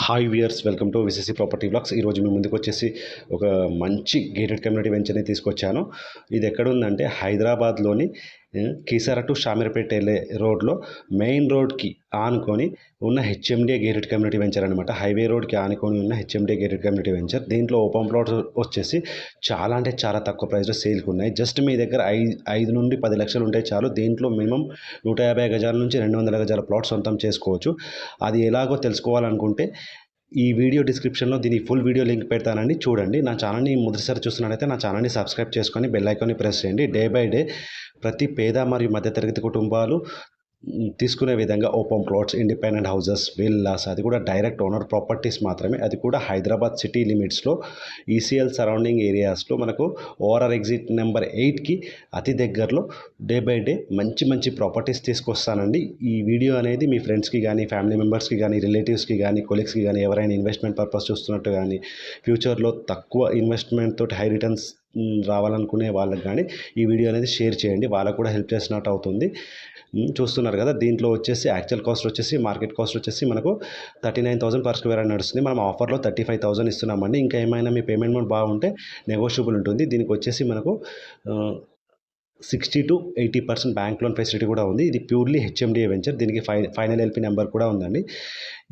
Hi viewers, welcome to VCC property blogs. ఈరోజు మీ ముందుకు వచ్చేసి ఒక మంచి గేటెడ్ కమ్యూనిటీ వెంచర్ని తీసుకొచ్చాను. ఇది ఎక్కడ ఉందంటే హైదరాబాద్లోని కీసర టు షామీర్పేట వెళ్ళే రోడ్లో మెయిన్ రోడ్కి ఆనుకొని ఉన్న హెచ్ఎండిఏ గేటెడ్ కమ్యూనిటీ వెంచర్ అనమాట. హైవే రోడ్కి ఆనుకొని ఉన్న హెచ్ఎండిఏ గేటెడ్ కమ్యూనిటీ వెంచర్. దీంట్లో ఓపెన్ ప్లాట్స్ వచ్చేసి చాలా అంటే చాలా తక్కువ ప్రైస్లో సేల్కి ఉన్నాయి. జస్ట్ మీ దగ్గర 5 నుండి 10 లక్షలు ఉంటే చాలు. దీంట్లో మినిమం 150 గజాల నుంచి 200 గజాల ప్లాట్ సొంతం చేసుకోవచ్చు. అది ఎలాగో తెలుసుకోవాలనుకుంటే ఈ వీడియో డిస్క్రిప్షన్లో దీని ఫుల్ వీడియో లింక్ పెడతానండి, చూడండి. నా ఛానల్ని మొదటిసారి చూస్తున్నట్లయితే నా ఛానల్ని సబ్స్క్రైబ్ చేసుకొని బెల్ ఐకాన్ని ప్రెస్ చేయండి. డే బై డే ప్రతి పేద మరియు మధ్యతరగతి కుటుంబాలు తీసుకునే విధంగా open plots, independent houses, villas, అది కూడా డైరెక్ట్ ఓనర్ ప్రాపర్టీస్ మాత్రమే. అది కూడా హైదరాబాద్ సిటీ లిమిట్స్లో ఈసీఎల్ సరౌండింగ్ ఏరియాస్లో మనకు ఓఆర్ఆర్ ఎగ్జిట్ నెంబర్ 8కి అతి దగ్గరలో డే బై డే మంచి మంచి ప్రాపర్టీస్ తీసుకొస్తానండి. ఈ వీడియో అనేది మీ ఫ్రెండ్స్కి కానీ, ఫ్యామిలీ మెంబర్స్కి కానీ, రిలేటివ్స్కి కానీ, కొలీగ్స్కి కానీ, ఎవరైనా ఇన్వెస్ట్మెంట్ పర్పస్ చూస్తున్నట్టు కానీ, ఫ్యూచర్లో తక్కువ ఇన్వెస్ట్మెంట్ తోటి హై రిటర్న్స్ రావాలనుకునే వాళ్ళకి కానీ ఈ వీడియో అనేది షేర్ చేయండి. వాళ్ళకు కూడా హెల్ప్ చేసినట్టు అవుతుంది. చూస్తున్నారు కదా, దీంట్లో వచ్చేసి యాక్చువల్ కాస్ట్ వచ్చేసి, మార్కెట్ కాస్ట్ వచ్చేసి మనకు 39,000 పర్ స్క్వేర్ అని నడుస్తుంది. మనం ఆఫర్లో 35,000 ఇస్తున్నామండి. ఇంకా ఏమైనా మీ పేమెంట్ మోడ్ బాగుంటే నెగోషియబుల్ ఉంటుంది. దీనికి వచ్చేసి మనకు 60 to 80% బ్యాంక్ లోన్ ఫెసిలిటీ కూడా ఉంది. ఇది ప్యూర్లీ హెచ్ఎండిఏ వెంచర్. దీనికి ఫైనల్ ఎల్పి నెంబర్ కూడా ఉందండి.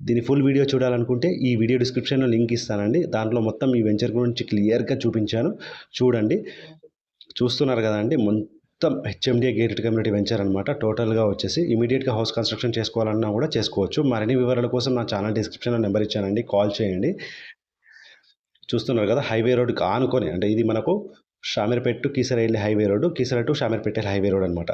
దీని ఫుల్ వీడియో చూడాలనుకుంటే ఈ వీడియో డిస్క్రిప్షన్లో లింక్ ఇస్తానండి. దాంట్లో మొత్తం ఈ వెంచర్ గురించి క్లియర్గా చూపించాను, చూడండి. చూస్తున్నారు కదండి, మొత్తం హెచ్ఎండిఏ గేటెడ్ కమ్యూనిటీ వెంచర్ అనమాట. టోటల్గా వచ్చేసి ఇమీడియట్గా హౌస్ కన్స్ట్రక్షన్ చేసుకోవాలన్నా కూడా చేసుకోవచ్చు. మరిన్ని వివరాల కోసం నా ఛానల్ డిస్క్రిప్షన్లో నెంబర్ ఇచ్చానండి, కాల్ చేయండి. చూస్తున్నారు కదా, హైవే రోడ్కి ఆనుకొని, అంటే ఇది మనకు షామీర్పేట టు కీసర వెళ్ళే highway road, Keesara to Shamirpet highway road అనమాట.